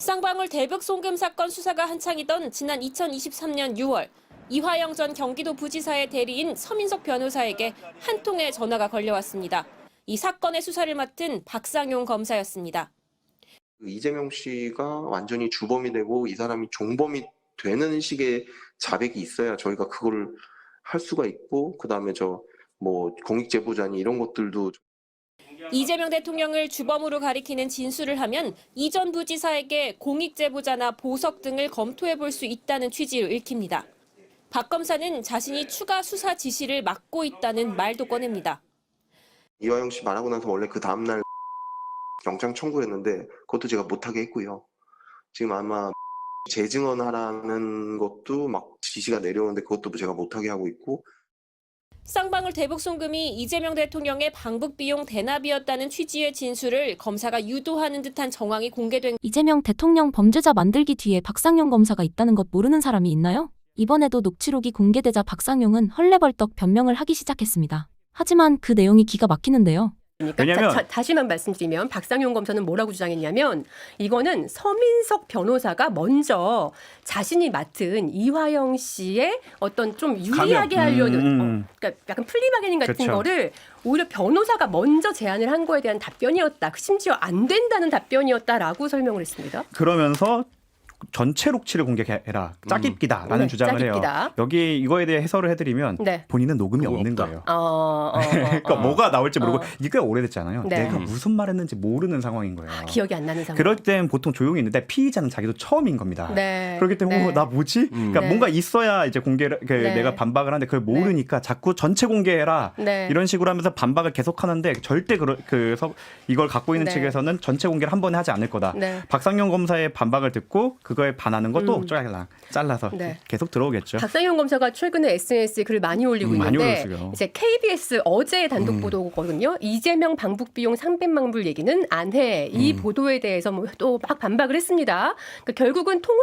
쌍방울 대북 송금 사건 수사가 한창이던 지난 2023년 6월 이화영 전 경기도 부지사의 대리인 서민석 변호사에게 한 통의 전화가 걸려왔습니다. 이 사건의 수사를 맡은 박상용 검사였습니다. 이재명 씨가 완전히 주범이 되고 이 사람이 종범이 되는 식의 자백이 있어야 저희가 그걸 할 수가 있고, 그다음에 공익제보자니 이런 것들도. 이재명 대통령을 주범으로 가리키는 진술을 하면 이 전 부지사에게 공익제보자나 보석 등을 검토해 볼 수 있다는 취지로 읽힙니다. 박 검사는 자신이 추가 수사 지시를 맡고 있다는 말도 꺼냅니다. 이화영 씨 말하고 나서 원래 그 다음날 영장 청구했는데 그것도 제가 못하게 했고요. 지금 아마 재증언하라는 것도 막 지시가 내려오는데 그것도 제가 못하게 하고 있고. 쌍방울 대북 송금이 이재명 대통령의 방북 비용 대납이었다는 취지의 진술을 검사가 유도하는 듯한 정황이 공개된. 이재명 대통령 범죄자 만들기 뒤에 박상용 검사가 있다는 것 모르는 사람이 있나요? 이번에도 녹취록이 공개되자 박상용은 헐레벌떡 변명을 하기 시작했습니다. 하지만 그 내용이 기가 막히는데요. 그러니까 다시만 말씀드리면 박상용 검사는 뭐라고 주장했냐면 이거는 서민석 변호사가 먼저 자신이 맡은 이화영 씨의 어떤 좀 유리하게 하려는 그러니까 약간 플리바게닝 같은 그쵸. 거를 오히려 변호사가 먼저 제안을 한 거에 대한 답변이었다. 심지어 안 된다는 답변이었다라고 설명을 했습니다. 그러면서 전체 녹취를 공개해라. 짜깁기다라는 네, 주장을 짜깁기다. 해요. 여기 이거에 대해 해설을 해드리면 네. 본인은 녹음이 없는 거예요. 그러니까 뭐가 나올지 모르고 이게 오래됐잖아요. 네. 내가 무슨 말했는지 모르는 상황인 거예요. 기억이 안 나는 상황. 그럴 땐 보통 조용히 있는데 피의자는 자기도 처음인 겁니다. 네. 그렇기 때문에 네. 나 뭐지? 그러니까 네. 뭔가 있어야 이제 공개를 네. 내가 반박을 하는데 그걸 모르니까 자꾸 전체 공개해라 네. 이런 식으로 하면서 반박을 계속하는데 절대 이걸 갖고 있는 네. 측에서는 전체 공개를 한 번에 하지 않을 거다. 네. 박상용 검사의 반박을 듣고 그거에 반하는 것도 잘라서 네. 계속 들어오겠죠. 박상용 검사가 최근에 SNS에 글을 많이 올리고 많이 있는데 올렸어요. 이제 KBS 어제 단독 보도거든요. 이재명 방북 비용 300만 불 얘기는 안 해. 이 보도에 대해서 또 막 반박을 했습니다. 그러니까 결국은 통화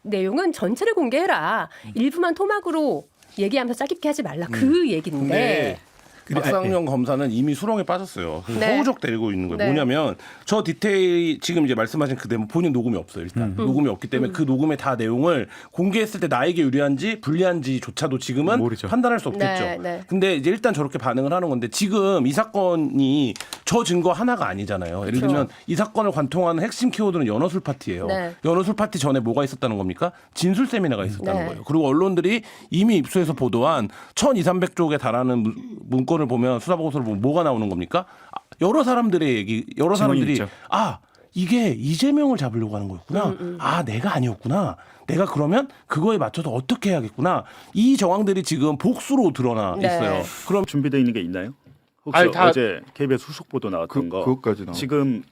내용은 전체를 공개해라. 일부만 토막으로 얘기하면서 짜깁기 하지 말라. 그 얘기인데. 박상용 검사는 이미 수렁에 빠졌어요. 그래서 네. 허우적 대고 있는 거예요. 네. 뭐냐면 저 디테일 지금 이제 말씀하신 그 내용 본인 녹음이 없어요. 일단 녹음이 없기 때문에 그 녹음의 다 내용을 공개했을 때 나에게 유리한지 불리한지조차도 지금은 모르죠. 판단할 수 없겠죠. 네, 네. 근데 이제 일단 저렇게 반응을 하는 건데 지금 이 사건이 저 증거 하나가 아니잖아요. 예를 그렇죠. 들면 이 사건을 관통하는 핵심 키워드는 연어술 파티예요. 네. 연어술 파티 전에 뭐가 있었다는 겁니까? 진술 세미나가 있었다는 네. 거예요. 그리고 언론들이 이미 입수해서 보도한 1,200~300쪽에 달하는 문건을 보면 수사보고서를 보면 뭐가 나오는 겁니까? 여러 사람들의 얘기, 여러 사람들이 있죠. 이게 이재명을 잡으려고 하는 거였구나. 내가 아니었구나. 내가 그러면 그거에 맞춰서 어떻게 해야겠구나. 이 정황들이 지금 복수로 드러나 네. 있어요. 그럼 준비되어 있는 게 있나요? 혹시 아니, 다- 어제 KBS 후속 보도 나왔던 거 그것까지 나와. 지금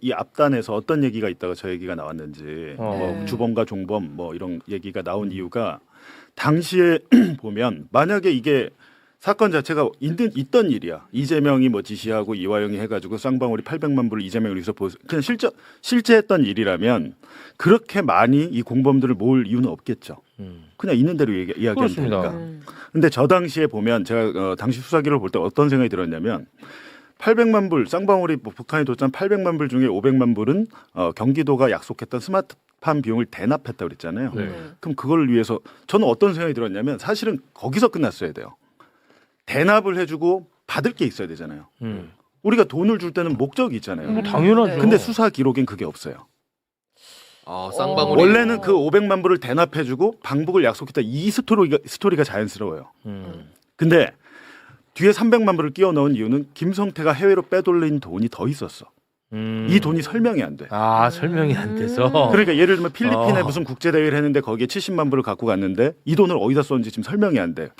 이 앞단에서 어떤 얘기가 있다가 저 얘기가 나왔는지 네. 주범과 종범 뭐 이런 얘기가 나온 이유가 당시에 보면 만약에 이게 사건 자체가 있던 일이야. 이재명이 뭐 지시하고 이화영이 해가지고 쌍방울이 800만 불을 이재명을 위해서 그냥 실제 했던 일이라면 그렇게 많이 이 공범들을 모을 이유는 없겠죠. 그냥 있는 대로 이야기하면 그렇습니다. 되니까. 근데 저 당시에 보면 제가 당시 수사기를 볼 때 어떤 생각이 들었냐면 800만 불 쌍방울이 북한에 도착한 800만 불 중에 500만 불은 경기도가 약속했던 스마트팜 비용을 대납했다고 그랬잖아요. 그럼 그걸 위해서 저는 어떤 생각이 들었냐면 사실은 거기서 끝났어야 돼요. 대납을 해주고 받을 게 있어야 되잖아요. 우리가 돈을 줄 때는 목적이 있잖아요. 당연하죠. 근데 수사 기록엔 그게 없어요. 쌍방울이 원래는 그 500만 불을 대납해주고 방북을 약속했다. 이 스토리가 자연스러워요. 근데 뒤에 300만 불을 끼워 넣은 이유는 김성태가 해외로 빼돌린 돈이 더 있었어. 이 돈이 설명이 안 돼. 설명이 안 돼서 그러니까 예를 들면 필리핀에 무슨 국제 대회를 했는데 거기에 70만 불을 갖고 갔는데 이 돈을 어디다 썼는지 지금 설명이 안 돼.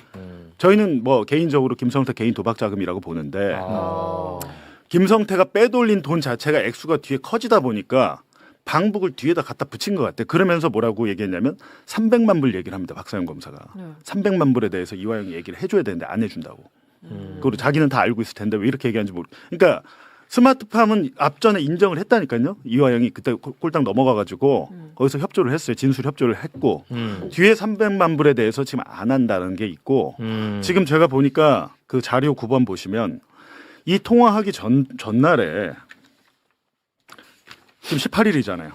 저희는 뭐 개인적으로 김성태 개인 도박 자금이라고 보는데 김성태가 빼돌린 돈 자체가 액수가 뒤에 커지다 보니까 방북을 뒤에다 갖다 붙인 것 같아. 그러면서 뭐라고 얘기했냐면 300만 불 얘기를 합니다. 박상용 검사가. 300만 불에 대해서 이화영이 얘기를 해줘야 되는데 안 해준다고. 그리고 자기는 다 알고 있을 텐데 왜 이렇게 얘기하는지 모르. 그러니까 스마트팜은 앞전에 인정을 했다니까요. 이화영이 그때 꼴딱 넘어가가지고 거기서 협조를 했어요. 진술 협조를 했고 뒤에 300만 불에 대해서 지금 안 한다는 게 있고 지금 제가 보니까 그 자료 9번 보시면 이 통화하기 전날에 지금 18일이잖아요.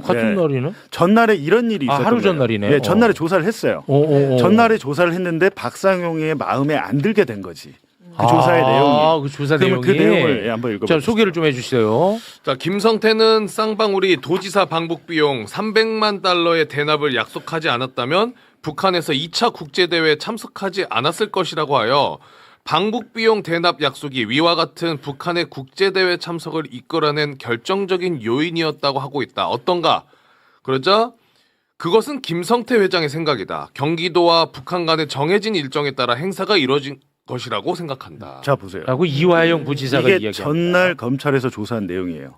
같은 네. 날이네. 전날에 이런 일이 있었던 하루 거예요. 전날이네. 네, 전날에 조사를 했어요. 오. 전날에 조사를 했는데 박상용의 마음에 안 들게 된 거지. 그 조사의 내용이. 그 조사 그러면 내용이. 그 내용을 한번 읽어보세요. 자, 소개를 좀 해주세요. 자, 김성태는 쌍방울이 도지사 방북 비용 300만 달러의 대납을 약속하지 않았다면 북한에서 2차 국제대회에 참석하지 않았을 것이라고 하여 방북 비용 대납 약속이 위와 같은 북한의 국제대회 참석을 이끌어낸 결정적인 요인이었다고 하고 있다. 어떤가? 그러자 그것은 김성태 회장의 생각이다. 경기도와 북한 간의 정해진 일정에 따라 행사가 이뤄진 것이라고 생각한다. 자 보세요. 라고 이화영 부지사가 이게 이야기합니다. 전날 검찰에서 조사한 내용이에요.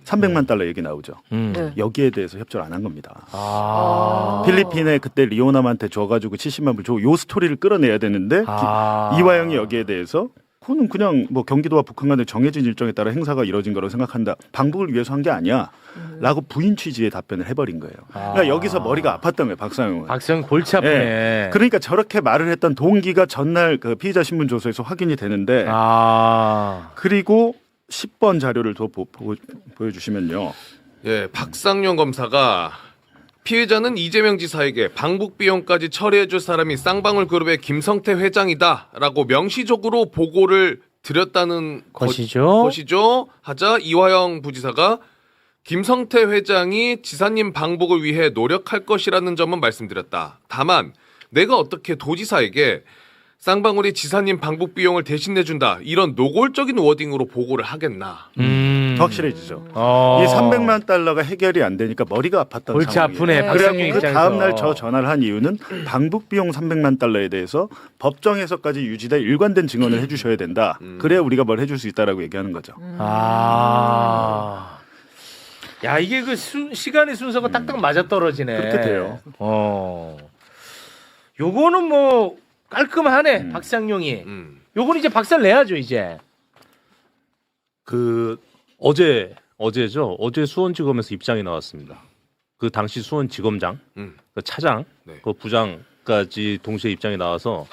300만 달러 얘기 나오죠. 네. 여기에 대해서 협조를 안 한 겁니다. 아. 필리핀에 그때 리오남한테 줘가지고 70만 불 주고 요 스토리를 끌어내야 되는데 이화영이 여기에 대해서 그거는 그냥 뭐 경기도와 북한 간의 정해진 일정에 따라 행사가 이뤄진 거라고 생각한다. 방북을 위해서 한 게 아니야. 라고 부인 취지의 답변을 해버린 거예요. 그러니까 여기서 머리가 아팠던 거예요. 박상용은. 박상용 골치 아프네. 네. 그러니까 저렇게 말을 했던 동기가 전날 그 피의자 신문 조서에서 확인이 되는데 그리고 10번 자료를 더 보여주시면요. 예, 박상용 검사가 피해자는 이재명 지사에게 방북 비용까지 처리해줄 사람이 쌍방울 그룹의 김성태 회장이다라고 명시적으로 보고를 드렸다는 것이죠. 하자 이화영 부지사가 김성태 회장이 지사님 방북을 위해 노력할 것이라는 점은 말씀드렸다. 다만 내가 어떻게 도지사에게 쌍방울이 지사님 방북 비용을 대신 내준다 이런 노골적인 워딩으로 보고를 하겠나. 확실해지죠. 이 300만 달러가 해결이 안 되니까 머리가 아팠던 골치 상황이에요. 아프네. 박상용 그래서 그 입장에서. 다음날 저 전화를 한 이유는 방북 비용 300만 달러에 대해서 법정에서까지 유지돼 일관된 증언을 해주셔야 된다. 그래야 우리가 뭘 해줄 수 있다라고 얘기하는 거죠. 야, 이게 그 시간의 순서가 딱딱 맞아 떨어지네. 그렇게 돼요. 요거는 뭐 깔끔하네. 박상용이. 요거는 이제 박살 내야죠, 이제. 그 어제죠. 어제 수원지검에서 입장이 나왔습니다. 그 당시 수원지검장, 그 차장, 네. 그 부장까지 동시에 입장이 나와서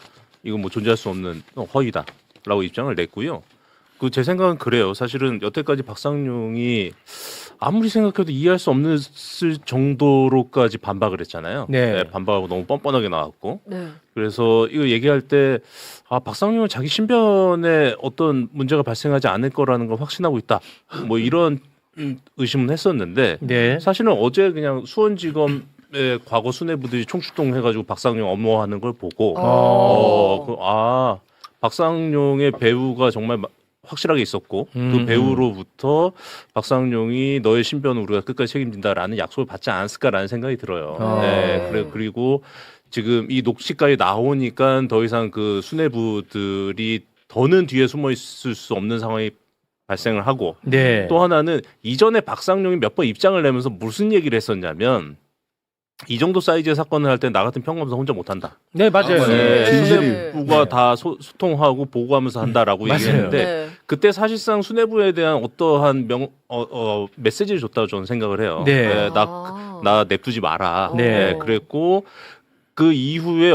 이거 뭐 존재할 수 없는 허위다라고 입장을 냈고요. 그 제 생각은 그래요. 사실은 여태까지 박상용이 아무리 생각해도 이해할 수 없는 정도로까지 반박을 했잖아요. 네. 반박하고 너무 뻔뻔하게 나왔고. 네. 그래서 이거 얘기할 때 박상용은 자기 신변에 어떤 문제가 발생하지 않을 거라는 걸 확신하고 있다. 뭐 이런 의심은 했었는데 네. 사실은 어제 그냥 수원지검의 과거 수뇌부들이 총출동해가지고 박상용 업무하는 걸 보고 박상용의 배우가 정말 확실하게 있었고 그 배우로부터 박상용이 너의 신변을 우리가 끝까지 책임진다라는 약속을 받지 않았을까라는 생각이 들어요. 네, 그리고 지금 이 녹취까지 나오니까 더 이상 그 수뇌부들이 더는 뒤에 숨어 있을 수 없는 상황이 발생을 하고 네. 또 하나는 이전에 박상용이 몇 번 입장을 내면서 무슨 얘기를 했었냐면 이 정도 사이즈의 사건을 할 때 나 같은 평검사 혼자 못한다. 네, 맞아요. 수뇌부가 다 소통하고 보고하면서 한다라고 얘기했는데 네. 그때 사실상 수뇌부에 대한 어떠한 메시지를 줬다고 저는 생각을 해요. 네. 나 냅두지 마라. 네. 그랬고 그 이후에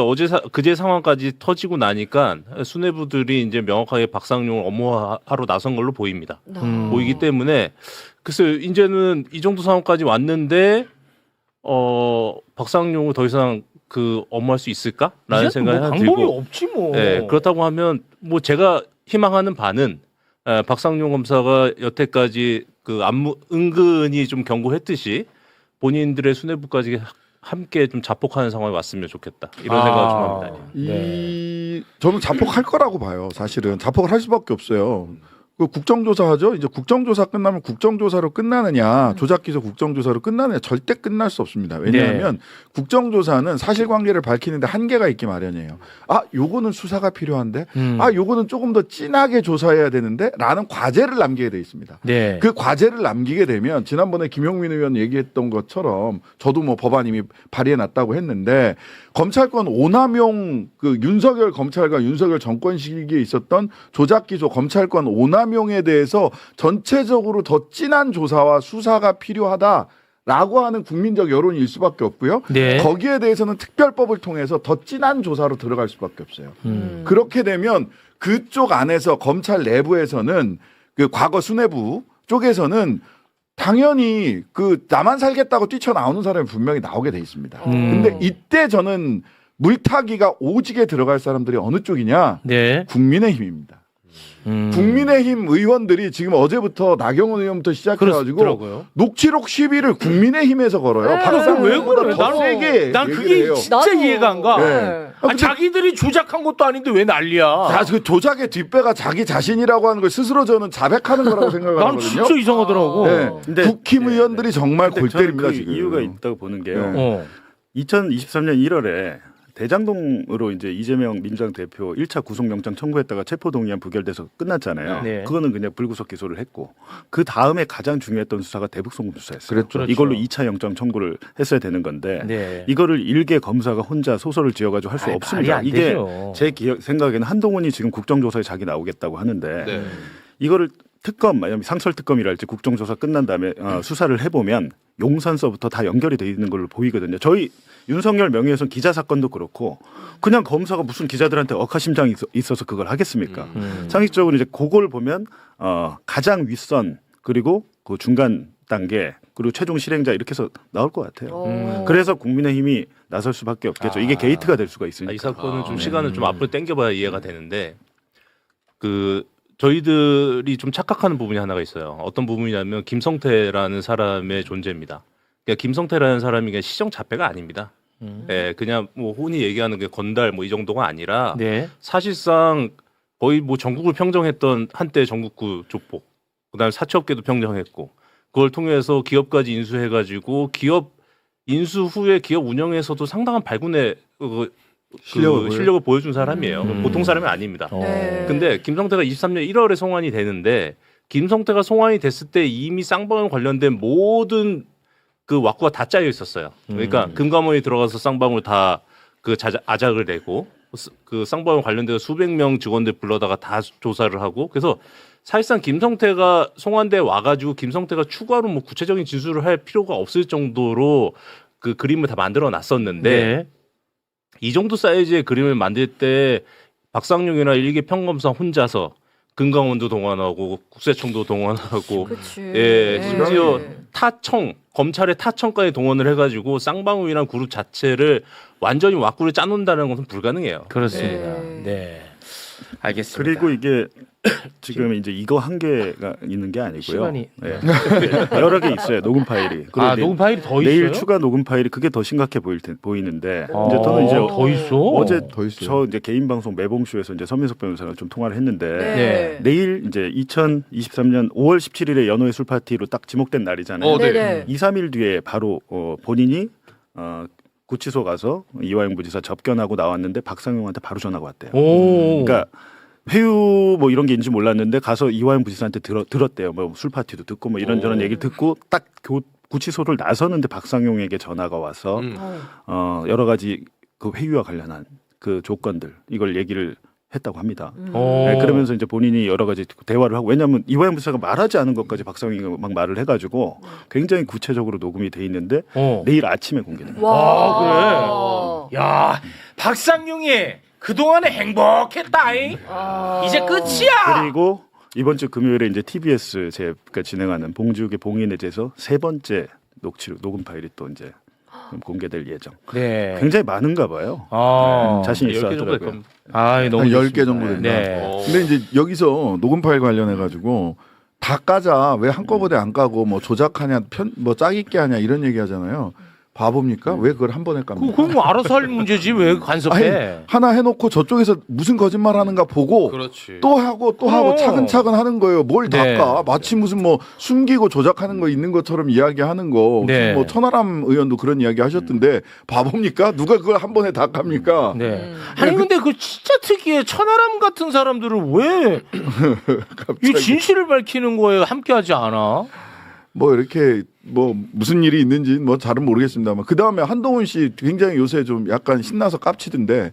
그제 상황까지 터지고 나니까 수뇌부들이 이제 명확하게 박상용을 엄호하러 나선 걸로 보입니다. 보이기 때문에 글쎄 이제는 이 정도 상황까지 왔는데 박상용을 더 이상 그 업무할 수 있을까라는 생각이 뭐 하나 방법이 들고 없지 뭐. 네, 그렇다고 하면 뭐 제가 희망하는 바는 박상용 검사가 여태까지 그 은근히 좀 경고했듯이 본인들의 수뇌부까지 함께 좀 자폭하는 상황이 왔으면 좋겠다 이런 생각을 좀 합니다. 저는 자폭할 거라고 봐요. 사실은 자폭을 할 수밖에 없어요. 그 국정조사하죠. 이제 국정조사 끝나면 국정조사로 끝나느냐, 조작기소 국정조사로 끝나느냐, 절대 끝날 수 없습니다. 왜냐하면 국정조사는 사실관계를 밝히는데 한계가 있기 마련이에요. 요거는 수사가 필요한데, 요거는 조금 더 진하게 조사해야 되는데, 라는 과제를 남기게 돼 있습니다. 네. 그 과제를 남기게 되면 지난번에 김용민 의원 얘기했던 것처럼 저도 뭐 법안 이미 발의해 놨다고 했는데 검찰권 오남용 그 윤석열 검찰과 윤석열 정권 시기에 있었던 조작기소 검찰권 오남용에 대해서 전체적으로 더 진한 조사와 수사가 필요하다라고 하는 국민적 여론일 수밖에 없고요. 네. 거기에 대해서는 특별법을 통해서 더 진한 조사로 들어갈 수밖에 없어요. 그렇게 되면 그쪽 안에서 검찰 내부에서는 그 과거 수뇌부 쪽에서는 당연히 그 나만 살겠다고 뛰쳐나오는 사람이 분명히 나오게 돼 있습니다. 근데 이때 저는 물타기가 오지게 들어갈 사람들이 어느 쪽이냐? 네. 국민의힘입니다. 국민의힘 의원들이 지금 어제부터 나경원 의원부터 시작해가지고 그렇더라고요. 녹취록 시비를 국민의힘에서 걸어요. 그걸 왜 그래? 더 세게 난 얘기를 그게 해요. 진짜 이해가 안 가. 네. 아니, 자기들이 조작한 것도 아닌데 왜 난리야? 자, 그 조작의 뒷배가 자기 자신이라고 하는 걸 스스로 저는 자백하는 거라고 난 생각하거든요. 진짜 이상하더라고. 네. 근데 국힘 의원들이 정말 근데 골 저는 때립니다 그 지금. 이유가 있다고 보는 게요. 네. 2023년 1월에 대장동으로 이제 이재명 민주당 대표 1차 구속영장 청구했다가 체포동의안 부결돼서 끝났잖아요. 네. 그거는 그냥 불구속 기소를 했고 그 다음에 가장 중요했던 수사가 대북송금 수사였어요. 그렇죠. 이걸로 2차 영장 청구를 했어야 되는 건데 네. 이거를 일개 검사가 혼자 소설을 지어가지고 할 수 아이, 없습니다. 말이 안 이게 되죠. 제 생각에는 한동훈이 지금 국정조사에 자기 나오겠다고 하는데 네. 이거를 특검, 상설특검이랄지 국정조사 끝난 다음에 수사를 해보면 용산서부터 다 연결이 돼 있는 걸로 보이거든요. 저희 윤석열 명예훼손 기자 사건도 그렇고 그냥 검사가 무슨 기자들한테 억하심장이 있어서 그걸 하겠습니까? 상식적으로 이제 그걸 보면 가장 윗선 그리고 그 중간 단계 그리고 최종 실행자 이렇게 해서 나올 것 같아요. 그래서 국민의힘이 나설 수밖에 없겠죠. 이게 게이트가 될 수가 있으니까. 이 사건은 좀 시간을 좀 앞으로 당겨봐야 이해가 되는데 그 저희들이 좀 착각하는 부분이 하나가 있어요. 어떤 부분이냐면 김성태라는 사람의 존재입니다. 그러니까 김성태라는 사람이 그냥 시정자배가 아닙니다. 네, 그냥 뭐 흔히 얘기하는 게 건달 뭐 이 정도가 아니라 네. 사실상 거의 뭐 전국을 평정했던 한때 전국구 족보, 그다음에 사채업계도 평정했고 그걸 통해서 기업까지 인수해가지고 기업 인수 후에 기업 운영에서도 상당한 발군의 실력을 보여준 사람이에요. 보통 사람이 아닙니다. 네. 근데 김성태가 23년 1월에 송환이 되는데 김성태가 송환이 됐을 때 이미 쌍방울 관련된 모든 그 왁구가 다 짜여 있었어요. 그러니까 금감원이 들어가서 쌍방울 다 그 아작을 내고 그 쌍방울 관련돼서 수백 명 직원들 불러다가 다 조사를 하고 그래서 사실상 김성태가 송환돼 와가지고 김성태가 추가로 뭐 구체적인 진술을 할 필요가 없을 정도로 그 그림을 다 만들어 놨었는데 네. 이 정도 사이즈의 그림을 만들 때 박상용이나 일개 평검사 혼자서 금강원도 동원하고 국세청도 동원하고 예, 심지어 타청 검찰의 타청까지 동원을 해가지고 쌍방울이란 그룹 자체를 완전히 왁구를 짜놓는다는 것은 불가능해요. 그렇습니다. 네. 알겠습니다. 그리고 이게 지금 이제 이거 한 개가 있는 게 아니고요. 시간이 네. 여러 개 있어요. 녹음 파일이. 그리고 녹음 파일이 더 내일 있어요? 추가 녹음 파일이 그게 더 심각해 보이는데 이제 저는 이제 더 있어? 어제 더 있어요. 저 이제 개인 방송 매봉쇼에서 이제 서민석 변호사랑 좀 통화를 했는데 네. 내일 이제 2023년 5월 17일에 연호의 술 파티로 딱 지목된 날이잖아요. 네. 2, 3일 뒤에 바로 본인이 구치소 가서 이화영 부지사 접견하고 나왔는데 박상용한테 바로 전화가 왔대요. 그러니까 회유 뭐 이런 게 있는지 몰랐는데 가서 이화영 부지사한테 들었대요. 뭐 술 파티도 듣고 뭐 이런저런 얘기를 듣고 딱 구치소를 나서는데 박상용에게 전화가 와서 여러 가지 그 회유와 관련한 그 조건들 이걸 얘기를 했다고 합니다. 네, 그러면서 이제 본인이 여러 가지 대화를 하고 왜냐하면 이화영 부지사가 말하지 않은 것까지 박상용이 막 말을 해가지고 굉장히 구체적으로 녹음이 돼 있는데 내일 아침에 공개됩니다. 그래. 야, 박상용이 그동안에 행복했다잉. 이제 끝이야. 그리고 이번 주 금요일에 이제 TBS 제가 진행하는 봉지욱의 봉인에 대해서 세 번째 녹음 파일이 또 이제 공개될 예정. 네. 굉장히 많은가 봐요. 자신 있어 10개 정도 될 하더라고요. 겁니다. 한 10개 정도 된다. 네. 근데 이제 여기서 녹음 파일 관련해 가지고 다 까자 왜 한꺼번에 안 까고 뭐 조작하냐 뭐 짜깁게 하냐 이런 얘기 하잖아요. 바보입니까? 왜 그걸 한 번에 깝니까? 그건 뭐 알아서 할 문제지 왜 간섭해? 아니, 하나 해놓고 저쪽에서 무슨 거짓말 하는가 보고 그렇지. 또 하고 차근차근 하는 거예요. 뭘 다 네. 까? 마치 무슨 뭐 숨기고 조작하는 거 있는 것처럼 이야기하는 거. 네. 뭐 천하람 의원도 그런 이야기 하셨던데 바보입니까? 누가 그걸 한 번에 다 깝니까? 네. 아니 근데 그 진짜 특이해. 천하람 같은 사람들을 왜 이 진실을 밝히는 거에 함께하지 않아? 뭐 이렇게 뭐 무슨 일이 있는지 뭐 잘은 모르겠습니다만 그 다음에 한동훈 씨 굉장히 요새 좀 약간 신나서 깝치던데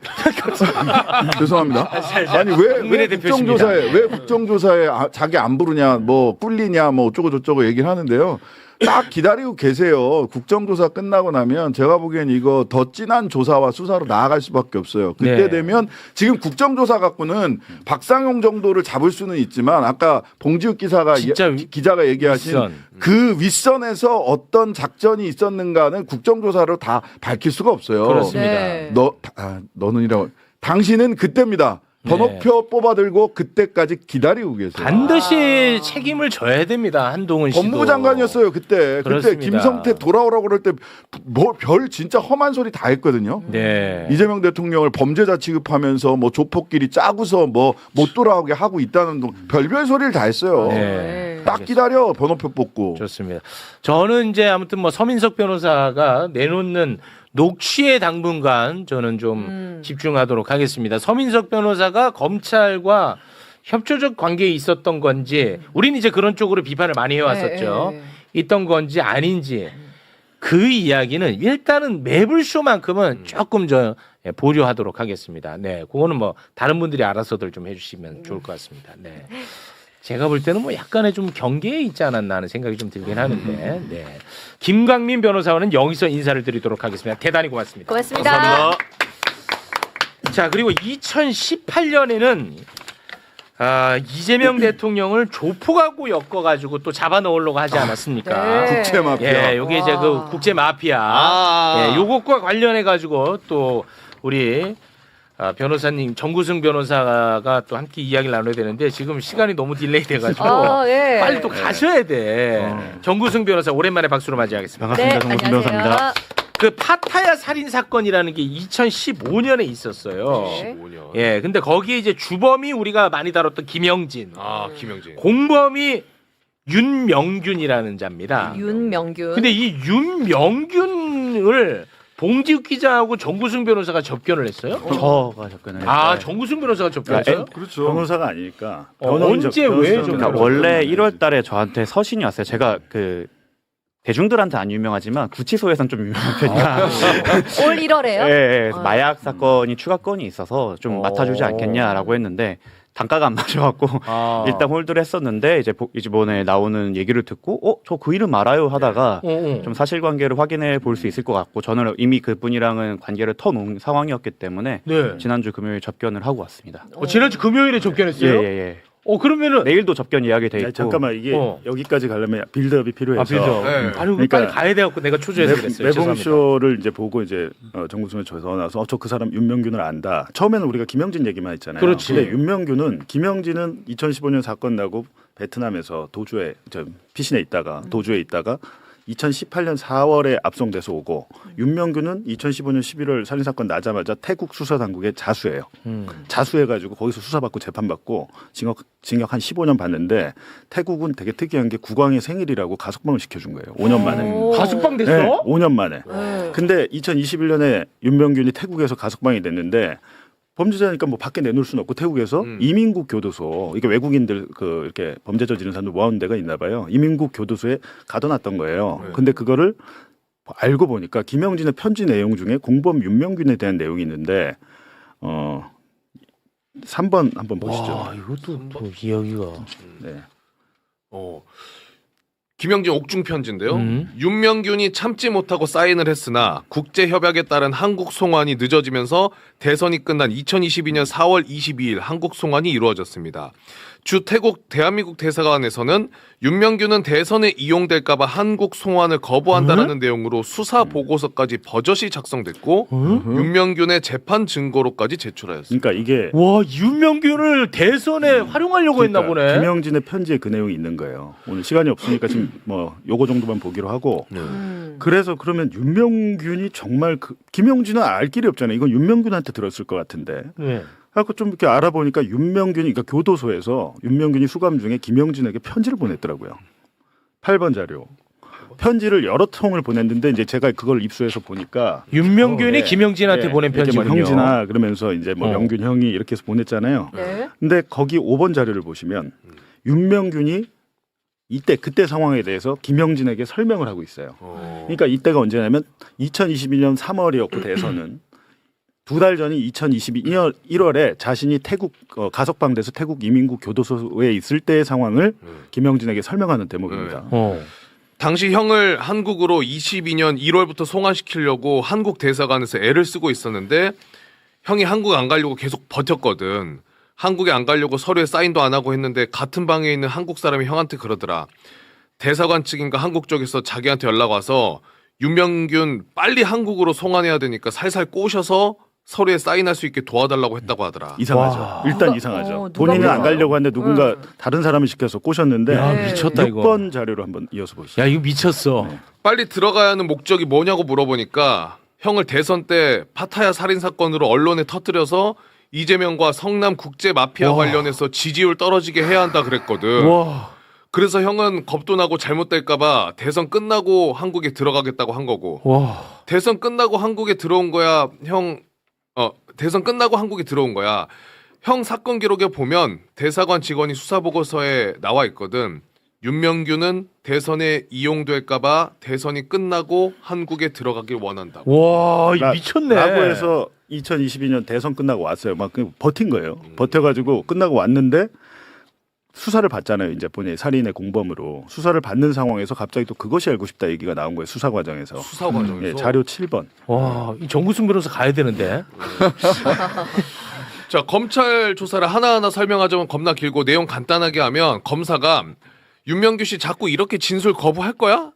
죄송합니다. 아니 왜 국정조사에 자기 안 부르냐 뭐 꿀리냐 뭐 어쩌고 저쩌고 얘기를 하는데요. 딱 기다리고 계세요. 국정조사 끝나고 나면 제가 보기엔 이거 더 진한 조사와 수사로 나아갈 수밖에 없어요. 그때 네. 되면 지금 국정조사 갖고는 박상용 정도를 잡을 수는 있지만 아까 봉지욱 기자가 얘기하신 윗선. 그 윗선에서 어떤 작전이 있었는가는 국정조사로 다 밝힐 수가 없어요. 그렇습니다. 네. 너는이라고 당신은 그때입니다. 번호표 뽑아들고 그때까지 기다리고 계세요. 반드시 책임을 져야 됩니다. 한동훈 씨도. 법무부 장관이었어요 그때. 그렇습니다. 그때 김성태 돌아오라고 그럴 때 뭐 별 진짜 험한 소리 다 했거든요. 네. 이재명 대통령을 범죄자 취급하면서 뭐 조폭끼리 짜고서 뭐 못 돌아오게 하고 있다는 별별 소리를 다 했어요. 네. 딱 기다려 번호표 뽑고. 좋습니다. 저는 이제 아무튼 뭐 서민석 변호사가 내놓는 녹취에 당분간 저는 좀 집중하도록 하겠습니다. 서민석 변호사가 검찰과 협조적 관계에 있었던 건지, 우리는 이제 그런 쪽으로 비판을 많이 해왔었죠. 있던 건지 아닌지 그 이야기는 일단은 매불쇼만큼은 조금 보류하도록 하겠습니다. 네, 그거는 뭐 다른 분들이 알아서들 좀 해주시면 좋을 것 같습니다. 네. 제가 볼 때는 뭐 약간의 좀 경계에 있지 않았나 하는 생각이 좀 들긴 하는데, 네. 김광민 변호사와는 여기서 인사를 드리도록 하겠습니다. 대단히 고맙습니다. 고맙습니다. 감사합니다. 자, 그리고 2018년에는 이재명 대통령을 조폭하고 엮어가지고 또 잡아넣으려고 하지 않았습니까? 네. 국채 마피아. 예, 요게 이제 그 국제 마피아. 예, 요것과 관련해가지고 또 우리 변호사님 정구승 변호사가 또 함께 이야기를 나눠야 되는데 지금 시간이 너무 딜레이 돼가지고 예. 빨리 또 가셔야 돼. 정구승 변호사 오랜만에 박수로 맞이하겠습니다. 네, 안녕하세요. 그 파타야 살인 사건이라는 게 2015년에 있었어요. 네. 15년. 예, 근데 거기에 이제 주범이 우리가 많이 다뤘던 김영진, 김영진. 공범이 윤명균이라는 자입니다. 윤명균. 근데 이 윤명균을 봉지욱 기자하고 정구승 변호사가 접견을 했어요? 저가 접근을 정구승 변호사가 접견했어요? 그렇죠. 변호사가 아니니까. 언제 왜 그러니까 원래 1월 달에 저한테 서신이 왔어요. 제가 그 대중들한테 안 유명하지만 구치소에선 좀 유명한 편이라. 올 1월에요? 예, 마약 사건이 추가건이 있어서 좀 맡아주지 않겠냐라고 했는데 단가가 안 맞아갖고 일단 홀드를 했었는데 이번에 나오는 얘기를 듣고 저 그 이름 알아요 하다가 좀 사실관계를 확인해 볼 수 있을 것 같고 저는 이미 그분이랑은 관계를 터놓은 상황이었기 때문에 지난주 금요일 접견을 하고 왔습니다. 지난주 금요일에 접견했어요? 예. 그러면은 내일도 접견 예약이 돼 있고. 잠깐만 이게 여기까지 가려면 빌드업이 필요해서. 빌드업. 아니 그러니까 빨리 가야 돼갖고 내가 초조해서 그랬어요. 매봉쇼를 이제 보고 이제 정구승을 전화 저 그 사람 윤명균을 안다. 처음에는 우리가 김영진 얘기만 했잖아요. 그렇지. 근데 김영진은 2015년 사건 나고 베트남에서 도주에 피신해 있다가 도주에 있다가 2018년 4월에 압송돼서 오고 윤명균은 2015년 11월 살인사건 나자마자 태국 수사당국에 자수해요. 자수해가지고 거기서 수사받고 재판받고 징역 한 15년 받는데 태국은 되게 특이한 게 국왕의 생일이라고 가석방을 시켜준 거예요. 5년 만에. 가석방 됐어? 네, 5년 만에. 근데 2021년에 윤명균이 태국에서 가석방이 됐는데 범죄자니까 뭐 밖에 내놓을 수는 없고 태국에서 이민국 교도소 이게 외국인들 이렇게 범죄 저지른 사람들 모아놓은 데가 있나 봐요. 이민국 교도소에 가둬놨던 거예요. 근데 그거를 알고 보니까 김영진의 편지 내용 중에 공범 윤명균에 대한 내용이 있는데 3번 한번 보시죠. 와, 이것도 또 이야기가. 네. 김영진 옥중 편지인데요. 윤명균이 참지 못하고 사인을 했으나 국제협약에 따른 한국 송환이 늦어지면서 대선이 끝난 2022년 4월 22일 한국 송환이 이루어졌습니다. 주 태국 대한민국 대사관에서는 윤명균은 대선에 이용될까봐 한국 송환을 거부한다라는 내용으로 수사 보고서까지 버젓이 작성됐고 윤명균의 재판 증거로까지 제출하였습니다. 그러니까 이게 와 윤명균을 대선에 활용하려고 했나 보네. 김영진의 편지에 그 내용이 있는 거예요. 오늘 시간이 없으니까 지금 뭐 요거 정도만 보기로 하고. 그래서 그러면 윤명균이 정말 김영진은 알 길이 없잖아요. 이건 윤명균한테 들었을 것 같은데. 그래서 좀 이렇게 알아보니까 윤명균이 그러니까 교도소에서 윤명균이 수감 중에 김영진에게 편지를 보냈더라고요. 8번 자료. 편지를 여러 통을 보냈는데 이제 제가 그걸 입수해서 보니까 윤명균이 김영진한테 보낸 편지군요. 뭐 형진아 그러면서 이제 뭐 명균 형이 이렇게 해서 보냈잖아요. 근데 거기 5번 자료를 보시면 윤명균이 그때 상황에 대해서 김영진에게 설명을 하고 있어요. 그러니까 이때가 언제냐면 2022년 3월이었고 대선은 2달 전이 2022년 1월에 자신이 태국 가석방돼서 태국 이민국 교도소에 있을 때의 상황을 김영진에게 설명하는 대목입니다. 당시 형을 한국으로 22년 1월부터 송환시키려고 한국 대사관에서 애를 쓰고 있었는데 형이 한국 안 가려고 계속 버텼거든. 한국에 안 가려고 서류에 사인도 안 하고 했는데 같은 방에 있는 한국 사람이 형한테 그러더라. 대사관 측인가 한국 쪽에서 자기한테 연락 와서 윤명균 빨리 한국으로 송환해야 되니까 살살 꼬셔서 서류에 사인할 수 있게 도와달라고 했다고 하더라. 이상하죠. 와. 일단 누가- 이상하죠. 누가 본인은 안 그래요? 가려고 하는데 누군가 다른 사람을 시켜서 꼬셨는데 야, 네. 미쳤다 이거. 6번 자료로 한번 이어서 보시죠. 야, 이거 미쳤어. 빨리 들어가야 하는 목적이 뭐냐고 물어보니까 형을 대선 때 파타야 살인 사건으로 언론에 터뜨려서 이재명과 성남 국제 마피아 관련해서 지지율 떨어지게 해야 한다 그랬거든. 와. 그래서 형은 겁도 나고 잘못될까봐 대선 끝나고 한국에 들어가겠다고 한 거고. 와. 대선 끝나고 한국에 들어온 거야. 대선 끝나고 한국에 들어온 거야. 형 사건 기록에 보면 대사관 직원이 수사 보고서에 나와 있거든. 윤명균은 대선에 이용될까봐 대선이 끝나고 한국에 들어가길 원한다고. 와, 이거 미쳤네. 라고 해서 2022년 대선 끝나고 왔어요. 막 그냥 버틴 거예요. 버텨가지고 끝나고 왔는데 수사를 받잖아요. 이제 본인이 살인의 공범으로 수사를 받는 상황에서 갑자기 또 그것이 알고 싶다 얘기가 나온 거예요. 수사 과정에서. 수사 과정에서. 예, 자료 7번. 와, 이 정구승 변호사 가야 되는데. 자, 검찰 조사를 하나하나 설명하자면 겁나 길고 내용 간단하게 하면 검사가 윤명균 씨 자꾸 이렇게 진술 거부할 거야?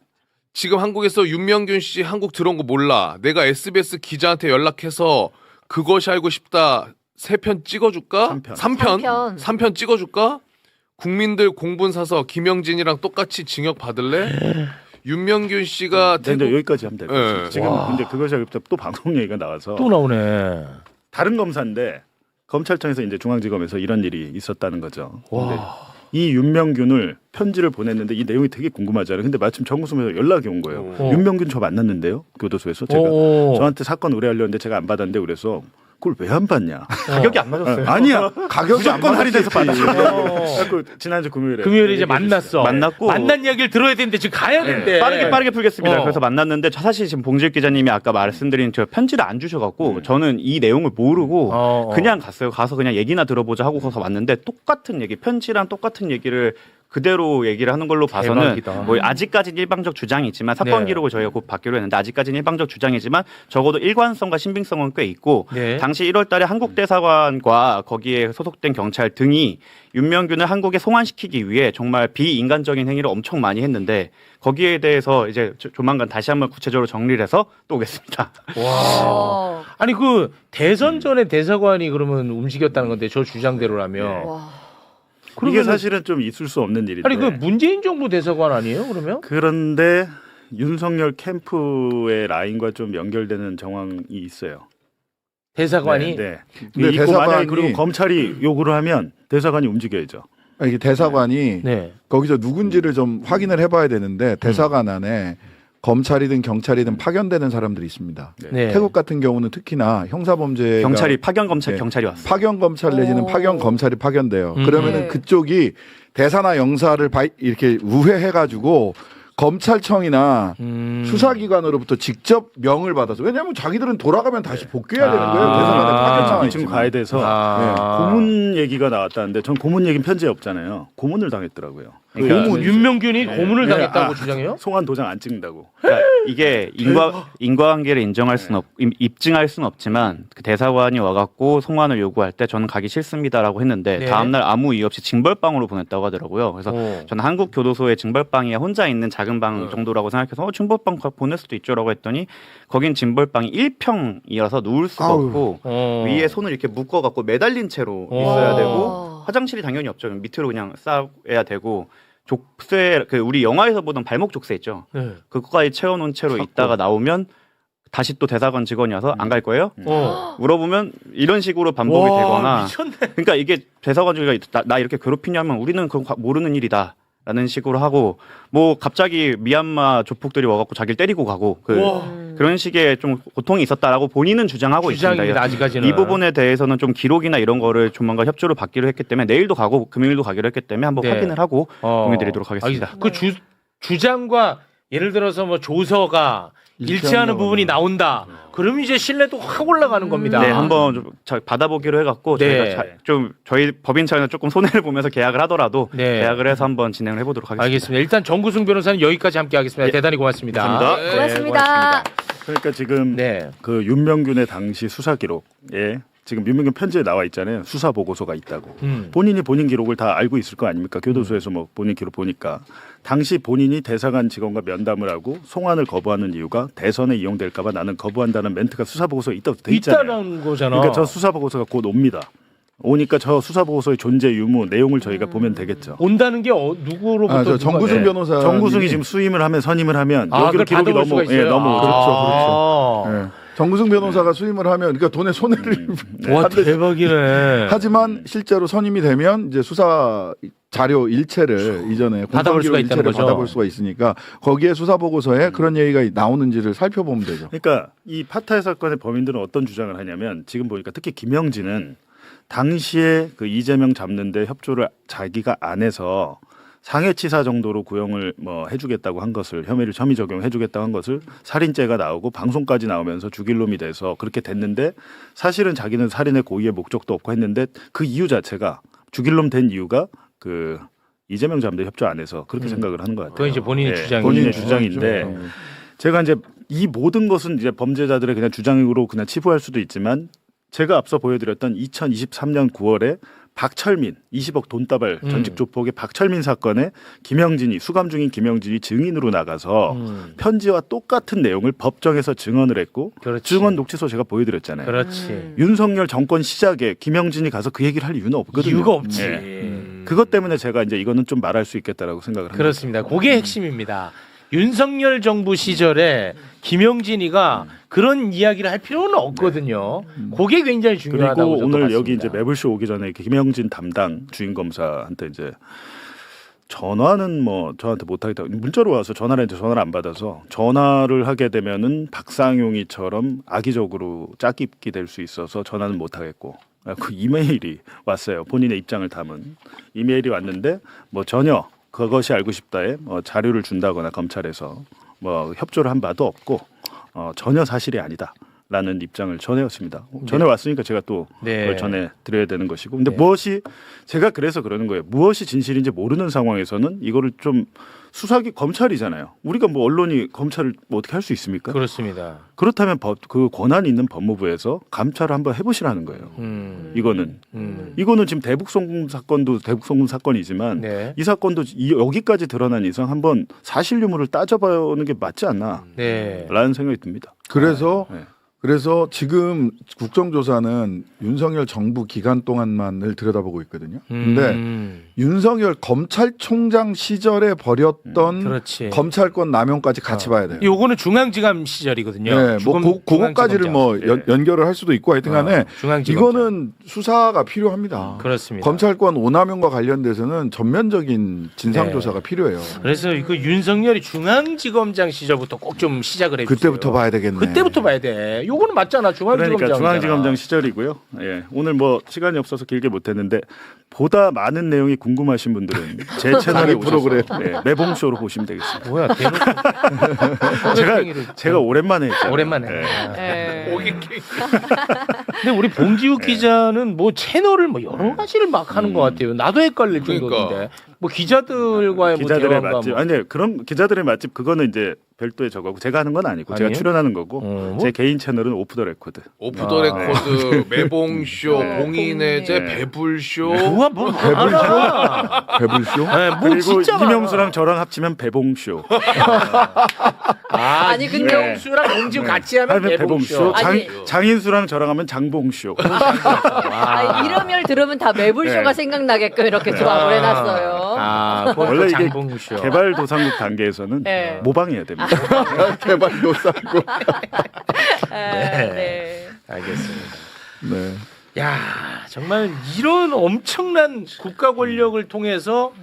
지금 한국에서 윤명균 씨 한국 들어온 거 몰라. 내가 SBS 기자한테 연락해서 그것이 알고 싶다 3편 찍어줄까? 3편. 3편 찍어줄까? 국민들 공분 사서 김영진이랑 똑같이 징역 받을래? 윤명균 씨가 네, 이제 여기까지 하면 될 것 같아요. 예. 지금 와. 근데 그것이 알고 싶다 또 방송 얘기가 나와서 또 나오네. 다른 검사인데 검찰청에서 이제 중앙지검에서 이런 일이 있었다는 거죠. 근데 와. 이 윤명균을 편지를 보냈는데 이 내용이 되게 궁금하잖아요. 근데 마침 정구수에서 연락이 온 거예요. 윤명균 저 만났는데요. 교도소에서 제가 오. 저한테 사건 의뢰하려는데 제가 안 받았는데 그래서 그걸 왜 안 받냐? 가격이 안 맞았어요. 아니야. 가격이 안 무조건 할인해서 맞았겠지. 받았어. 그래서 지난주 금요일에 금요일에 이제 만났어. 만났고 만난 이야기를 들어야 되는데 지금 가야 되는데. 빠르게 풀겠습니다. 어. 그래서 만났는데 사실 지금 봉지욱 기자님이 아까 말씀드린 저 편지를 안 주셔갖고 저는 이 내용을 모르고 그냥 갔어요. 가서 그냥 얘기나 들어보자 하고 가서 왔는데 똑같은 얘기, 편지랑 똑같은 얘기를 그대로 얘기를 하는 걸로 봐서는 대박이다. 뭐 아직까지는 일방적 주장이지만 사건 네. 기록을 저희가 곧 받기로 했는데 아직까지는 일방적 주장이지만 적어도 일관성과 신빙성은 꽤 있고 네. 당시 1월달에 한국 대사관과 거기에 소속된 경찰 등이 윤명균을 한국에 송환시키기 위해 정말 비인간적인 행위를 엄청 많이 했는데 거기에 대해서 이제 조만간 다시 한번 구체적으로 정리를 해서 또 오겠습니다. 와. 아니 그 대선 전에 대사관이 그러면 움직였다는 건데 저 주장대로라면. 와. 이게 사실은 좀 있을 수 없는 일인데. 아니 그 문재인 정부 대사관 아니에요 그러면? 그런데 윤석열 캠프의 라인과 좀 연결되는 정황이 있어요. 대사관이. 네. 근데 있고 대사관이- 만약에 그리고 검찰이 요구를 하면 대사관이 움직여야죠. 이게 대사관이 네. 거기서 누군지를 좀 확인을 해봐야 되는데 대사관 안에 검찰이든 경찰이든 파견되는 사람들이 있습니다. 네. 태국 같은 경우는 특히나 형사범죄 경찰이 파견 검찰 네. 경찰이 왔어요. 파견 검찰 내지는 오. 파견 검찰이 파견돼요. 그러면은 네. 그쪽이 대사나 영사를 이렇게 우회해가지고 검찰청이나 수사기관으로부터 직접 명을 받아서 왜냐하면 자기들은 돌아가면 다시 복귀해야 되는 거예요. 대사관에 파견 상황이 지금 있지만. 가야 돼서 고문 얘기가 나왔다는데 전 고문 얘기는 편지에 없잖아요. 고문을 당했더라고요. 고문 윤명균이 고문을 네. 당했다고 아, 주장해요? 송환 도장 안 찍는다고. 그러니까 이게 인과관계를 인정할 수는 입증할 수는 없지만 그 대사관이 와갖고 송환을 요구할 때 저는 가기 싫습니다라고 했는데 네. 다음날 아무 이유 없이 징벌방으로 보냈다고 하더라고요. 그래서 오. 저는 한국 교도소의 징벌방이 혼자 있는 작은 방 정도라고 생각해서 징벌방 보낼 수도 있죠라고 했더니 거긴 징벌방이 1평이어서 누울 수가 아우. 없고 위에 손을 이렇게 묶어갖고 매달린 채로 오. 있어야 되고 화장실이 당연히 없죠. 밑으로 그냥 쌓아야 되고 족쇄 그 우리 영화에서 보던 발목 족쇄 있죠. 네. 그거까지 채워놓은 채로 있다가 나오면 다시 또 대사관 직원이 와서 안 갈 거예요? 물어보면 이런 식으로 반복이 와, 되거나 미쳤네. 그러니까 이게 대사관 직원이 나 이렇게 괴롭히냐면 우리는 그거 모르는 일이다. 라는 식으로 하고 뭐 갑자기 미얀마 조폭들이 와갖고 자기를 때리고 가고 그런 식의 좀 고통이 있었다라고 본인은 주장하고 주장입니다, 있습니다. 아직까지는. 이 부분에 대해서는 좀 기록이나 이런 거를 조만간 협조를 받기로 했기 때문에 내일도 가고 금요일도 가기로 했기 때문에 한번 네. 확인을 하고 공유드리도록 하겠습니다. 그 주장과 예를 들어서 뭐 조서가 일치하는 부분이 나온다. 그럼 이제 신뢰도 확 올라가는 겁니다. 네, 한번 좀 받아보기로 해갖고 네. 저희가 좀 저희 법인 차원에서 조금 손해를 보면서 계약을 하더라도 네. 계약을 해서 한번 진행을 해보도록 하겠습니다. 알겠습니다. 일단 정구승 변호사는 여기까지 함께하겠습니다. 대단히 고맙습니다. 감사합니다. 네, 고맙습니다. 그러니까 지금 그 윤명균의 당시 수사 기록에 지금 윤명균 편지에 나와 있잖아요. 수사 보고서가 있다고. 본인이 본인 기록을 다 알고 있을 거 아닙니까? 교도소에서 뭐 본인 기록 보니까 당시 본인이 대사관 직원과 면담을 하고 송환을 거부하는 이유가 대선에 이용될까봐 나는 거부한다는 멘트가 수사 보고서에 있다고 돼 있잖아요. 있다는 거잖아. 그러니까 저 수사 보고서가 곧 옵니다. 오니까 저 수사 보고서의 존재 유무 내용을 저희가 보면 되겠죠. 온다는 게 누구로부터? 저 정구승 변호사 정구승이 지금 수임을 하면 선임을 하면 여기로 그걸 기록이 받아볼 수가 있어요? 넘어오죠. 아. 그렇죠. 예. 정구승 변호사가 수임을 하면 그러니까 돈에 손해를 와 대박이네. 하지만 실제로 선임이 되면 이제 수사 자료 일체를 이전에 받아볼 수가 공판 기록 있다는 일체를 거죠. 받아볼 수가 있으니까 거기에 수사 보고서에 그런 얘기가 나오는지를 살펴보면 되죠. 그러니까 이 파타야 사건의 범인들은 어떤 주장을 하냐면 지금 보니까 특히 김영진은 당시에 그 이재명 잡는데 협조를 자기가 안 해서 상해치사 정도로 구형을 뭐 해주겠다고 한 것을 혐의를 혐의 적용해주겠다고 한 것을 살인죄가 나오고 방송까지 나오면서 죽일 놈이 돼서 그렇게 됐는데 사실은 자기는 살인의 고의의 목적도 없고 했는데 그 이유 자체가 죽일 놈 된 이유가 그 이재명 잡는데 협조 안 해서 그렇게 생각을 하는 것 같아요. 그건 이제 본인의 주장이죠. 본인의 주장인데 제가 이제 이 모든 것은 이제 범죄자들의 그냥 주장으로 그냥 치부할 수도 있지만 제가 앞서 보여드렸던 2023년 9월에 박철민 20억 돈다발 전직 조폭의 박철민 사건에 김영진이 수감 중인 김영진이 증인으로 나가서 편지와 똑같은 내용을 법정에서 증언을 했고 그렇지. 증언 녹취서 제가 보여드렸잖아요. 그렇지. 윤석열 정권 시작에 김영진이 가서 그 얘기를 할 이유는 없거든요. 이유가 없지. 그것 때문에 제가 이제 이거는 좀 말할 수 있겠다라고 생각을 합니다. 그렇습니다. 그게 핵심입니다. 윤석열 정부 시절에 김영진이가 그런 이야기를 할 필요는 없거든요. 그게 굉장히 중요하다고 그리고 저도 오늘 봤습니다. 여기 이제 매불쇼 오기 전에 김영진 담당 주임 검사한테 이제 전화는 뭐 저한테 못하겠다 문자로 와서 전화를 했는데 전화를 안 받아서 전화를 하게 되면은 박상용이처럼 악의적으로 짝입기 될 수 있어서 전화는 못하겠고 그 이메일이 왔어요. 본인의 입장을 담은 이메일이 왔는데 뭐 전혀 그것이 알고 싶다에 자료를 준다거나 검찰에서 뭐 협조를 한 바도 없고 전혀 사실이 아니다라는 입장을 전해왔습니다. 전해왔으니까 제가 또 그걸 전해드려야 되는 것이고 근데 무엇이 제가 그래서 그러는 거예요. 무엇이 진실인지 모르는 상황에서는 이거를 좀 수사기 검찰이잖아요. 우리가 뭐 언론이 검찰을 뭐 어떻게 할 수 있습니까? 그렇습니다. 그렇다면 그 권한이 있는 법무부에서 감찰을 한번 해보시라는 거예요. 이거는 지금 대북송금 사건도 대북송금 사건이지만 이 사건도 여기까지 드러난 이상 한번 사실 유무를 따져보는 게 맞지 않나 라는 생각이 듭니다. 그래서 지금 국정조사는 윤석열 정부 기간 동안만을 들여다보고 있거든요. 근데 윤석열 검찰총장 시절에 벌였던 검찰권 남용까지 같이 봐야 돼요. 요거는 중앙지검 시절이거든요. 네, 뭐 그거까지를 뭐 연결을 할 수도 있고 하여튼간에 이거는 수사가 필요합니다. 그렇습니다. 검찰권 오남용과 관련돼서는 전면적인 진상조사가 필요해요. 그래서 그 윤석열이 중앙지검장 시절부터 꼭 좀 시작을 해주세요. 그때부터 봐야 되겠네. 그때부터 봐야 돼. 요거는 맞잖아. 중앙지검장. 그러니까 중앙지검장 시절이고요. 예. 오늘 뭐 시간이 없어서 길게 못했는데 보다 많은 내용이 궁금하신 분들은 제 채널에 오셔서 매봉쇼로 보시면 되겠습니다. 뭐야? 제가 오랜만에 했잖아요. 오랜만에. 근데 우리 봉지욱 기자는 뭐 채널을 뭐 여러 가지를 막 하는 것 같아요. 나도 헷갈릴 정도인데. 뭐 기자들과의 기자들의 뭐 맛집. 아니 그럼 기자들의 맛집 그거는 이제 별도의 저거고 제가 하는 건 아니고 제가 출연하는 거고 제 개인 채널은 오프 더 레코드. 오프 더 레코드, 매봉쇼, 봉인해제, 배불쇼. 우와 뭐 배불쇼? 배불쇼? 네, 뭐 그리고 진짜 이명수랑 저랑 합치면 배봉쇼. 아니 근데 이명수랑 봉지욱 같이 하면 배봉쇼. 장인수랑 저랑 하면 장봉쇼. 이름을 들으면 다 매불쇼가 생각나게끔 이렇게 조합을 해놨어요. 원래 이게 개발도상국 단계에서는 모방해야 됩니다. 개발도상국. 알겠습니다. 네. 야 정말 이런 엄청난 국가 권력을 통해서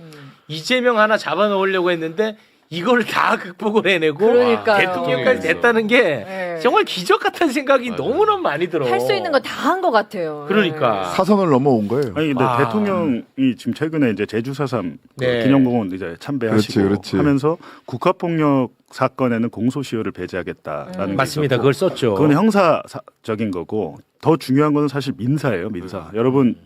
이재명 하나 잡아놓으려고 했는데 이걸 다 극복을 해내고 그러니까요. 대통령까지 됐다는 게 정말 기적 같은 생각이 너무너무 많이 들어. 할 수 있는 거 다 한 것 같아요. 그러니까. 사선을 넘어온 거예요. 아니 근데 대통령이 지금 최근에 이제 제주 4.3 네. 기념공원 이제 참배하시고 그렇지. 하면서 국가폭력 사건에는 공소시효를 배제하겠다라는 게 맞습니다. 있었고 그걸 썼죠. 그건 형사적인 거고 더 중요한 거는 사실 민사예요. 민사. 여러분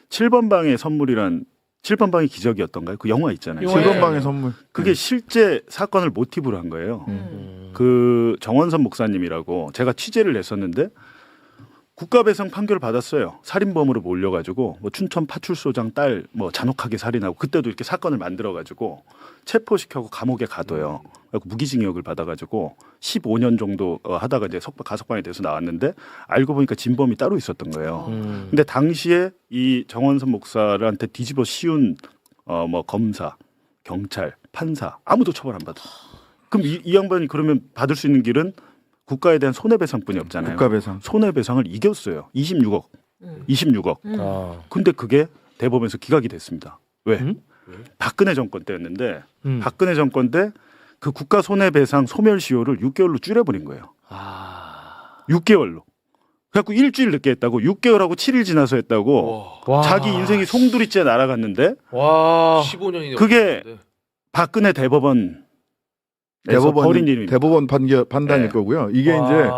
7번 방의 선물이란 7번 방의 기적이었던가요? 그 영화 있잖아요. 7번 방의 선물. 그게 실제 사건을 모티브로 한 거예요. 그 정원선 목사님이라고 제가 취재를 했었는데 국가배상 판결을 받았어요. 살인범으로 몰려가지고 뭐 춘천 파출소장 딸 뭐 잔혹하게 살인하고 그때도 이렇게 사건을 만들어가지고 체포시켜고 감옥에 가둬요. 무기징역을 받아가지고 15년 정도 하다가 이제 가석방이 돼서 나왔는데 알고 보니까 진범이 따로 있었던 거예요. 근데 당시에 이 정원선 목사한테 뒤집어 씌운 뭐 검사, 경찰, 판사 아무도 처벌 안 받아. 그럼 이 양반이 그러면 받을 수 있는 길은 국가에 대한 손해배상뿐이 없잖아요. 국가배상. 손해배상을 이겼어요. 26억. 26억. 근데 그게 대법원에서 기각이 됐습니다. 왜? 박근혜 정권 때였는데 박근혜 정권 때 그 국가 손해배상 소멸시효를 6개월로 줄여버린 거예요. 6개월로. 그래갖고 일주일 늦게 했다고 6개월하고 7일 지나서 했다고 자기 인생이 송두리째 날아갔는데 와. 15년이 그게 박근혜 대법원 대법원 판단일 네. 거고요. 이게 이제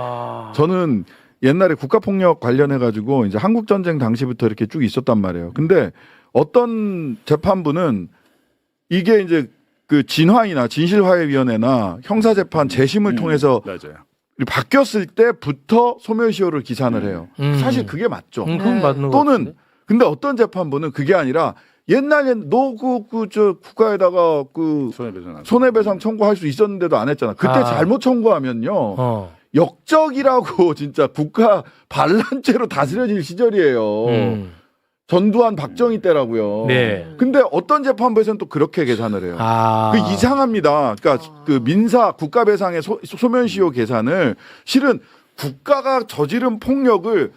저는 옛날에 국가폭력 관련해 가지고 이제 한국 전쟁 당시부터 이렇게 쭉 있었단 말이에요. 근데 어떤 재판부는 이게 이제 그 진화위나 진실화해위원회나 형사재판 재심을 통해서 맞아요. 바뀌었을 때부터 소멸시효를 기산을 해요. 사실 그게 맞죠. 그건 맞는 거 또는 근데 어떤 재판부는 그게 아니라 옛날에 너 저 국가에다가 그 손해배상 청구할 수 있었는데도 안 했잖아. 그때 잘못 청구하면요. 역적이라고 진짜 국가 반란죄로 다스려질 시절이에요. 전두환 박정희 때라고요. 네. 근데 어떤 재판부에서는 또 그렇게 계산을 해요. 그 이상합니다. 그러니까 그 민사 국가배상의 소멸시효 계산을 실은 국가가 저지른 폭력을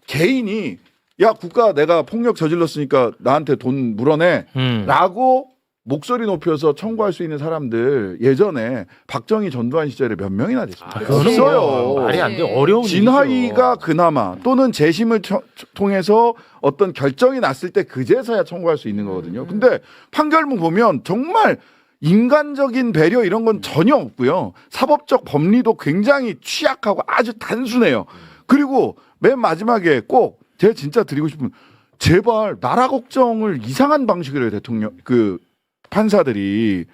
개인이 야 국가 내가 폭력 저질렀으니까 나한테 돈 물어내라고 목소리 높여서 청구할 수 있는 사람들 예전에 박정희 전두환 시절에 몇 명이나 됐습니까? 없어요. 말이 안 돼. 어려운 진화위가 그나마 또는 재심을 통해서 어떤 결정이 났을 때 그제서야 청구할 수 있는 거거든요. 근데 판결문 보면 정말 인간적인 배려 이런 건 전혀 없고요. 사법적 법리도 굉장히 취약하고 아주 단순해요. 그리고 맨 마지막에 꼭 제가 진짜 드리고 싶은 제발 나라 걱정을 이상한 방식으로 해요. 대통령 그 판사들이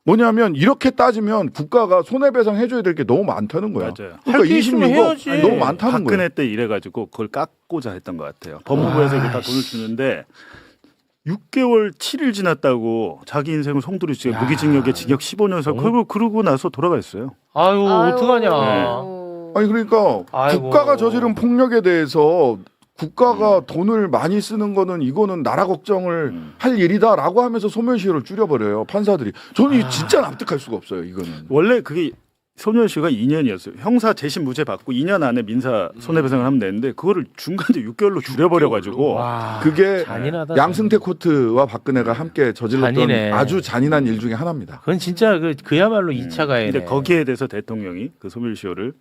뭐냐면 이렇게 따지면 국가가 손해배상 해줘야 될 게 너무 많다는 거야. 맞아요. 그러니까 할 게 있으면 26억 해야지. 너무 많다는 거예요. 박근혜 때 이래가지고 그걸 깎고자 했던 것 같아요. 법무부에서 이거 다 돈을 주는데 6개월 7일 지났다고 자기 인생을 송두리째 무기징역에 징역 15년서 그러고 나서 돌아갔어요. 아유 어떡하냐. 아니 그러니까 아이고. 국가가 저지른 폭력에 대해서 국가가 돈을 많이 쓰는 거는 이거는 나라 걱정을 할 일이다라고 하면서 소멸시효를 줄여버려요 판사들이. 저는 이 진짜 납득할 수가 없어요 이거는. 원래 그게 소멸시효가 2년이었어요. 형사 재심 무죄 받고 2년 안에 민사 손해배상을 하면 되는데 그거를 중간에 6개월로 줄여버려가지고 그게 잔인하다. 양승태 코트와 박근혜가 함께 저질렀던 잔인해. 아주 잔인한 일 중에 하나입니다. 그건 진짜 그야말로 2차 가해네. 근데 거기에 대해서 대통령이 그 소멸시효를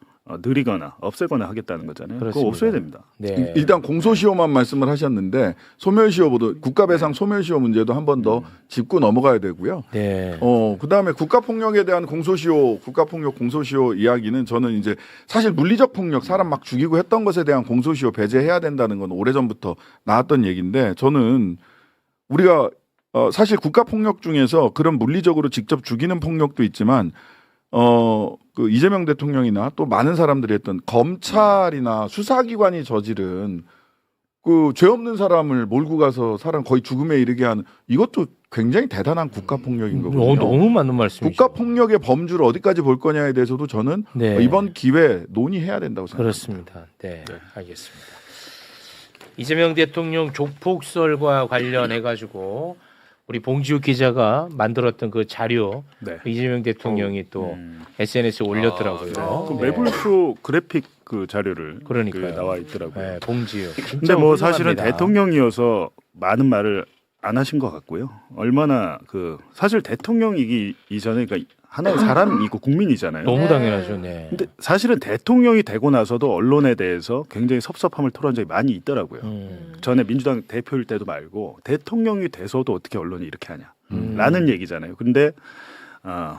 느리거나 없애거나 하겠다는 거잖아요. 그거 그렇습니다. 없애야 됩니다. 네. 일단 공소시효만 말씀을 하셨는데 소멸시효보다 국가배상 소멸시효 문제도 한 번 더 짚고 넘어가야 되고요. 네. 그다음에 국가폭력에 대한 공소시효, 국가폭력 공소시효 이야기는 저는 이제 사실 물리적 폭력, 사람 막 죽이고 했던 것에 대한 공소시효 배제해야 된다는 건 오래전부터 나왔던 얘기인데 저는 우리가 사실 국가폭력 중에서 그런 물리적으로 직접 죽이는 폭력도 있지만 그 이재명 대통령이나 또 많은 사람들이 했던 검찰이나 수사기관이 저지른 그 죄 없는 사람을 몰고 가서 사람 거의 죽음에 이르게 하는 이것도 굉장히 대단한 국가폭력인 거거든요. 너무 맞는 말씀이시죠. 국가폭력의 범주를 어디까지 볼 거냐에 대해서도 저는 네. 이번 기회에 논의해야 된다고 생각합니다. 그렇습니다. 네, 알겠습니다. 이재명 대통령 조폭설과 관련해 가지고 우리 봉지욱 기자가 만들었던 그 자료 이재명 대통령이 또 SNS에 올렸더라고요. 그 매불쇼 그래픽 그 자료를 그러니까요. 나와 있더라고요. 네, 봉지욱. 근데 뭐 사실은 대통령이어서 많은 말을 안 하신 것 같고요. 얼마나 그 사실 대통령이기 이전에 그러니까 하나의 사람이고 국민이잖아요. 너무 당연하죠. 네. 근데 사실은 대통령이 되고 나서도 언론에 대해서 굉장히 섭섭함을 토로한 적이 많이 있더라고요. 전에 민주당 대표일 때도 말고 대통령이 돼서도 어떻게 언론이 이렇게 하냐 라는 얘기잖아요. 근데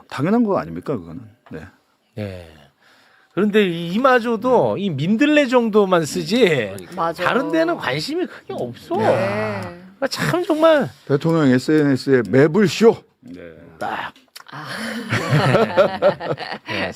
당연한 거 아닙니까 그거는. 네. 네. 그런데 이마저도 이 민들레 정도만 쓰지 맞아. 다른 데는 관심이 크게 없어. 네. 참 정말 대통령 SNS에 매불쇼. 네. 딱. 아. 네.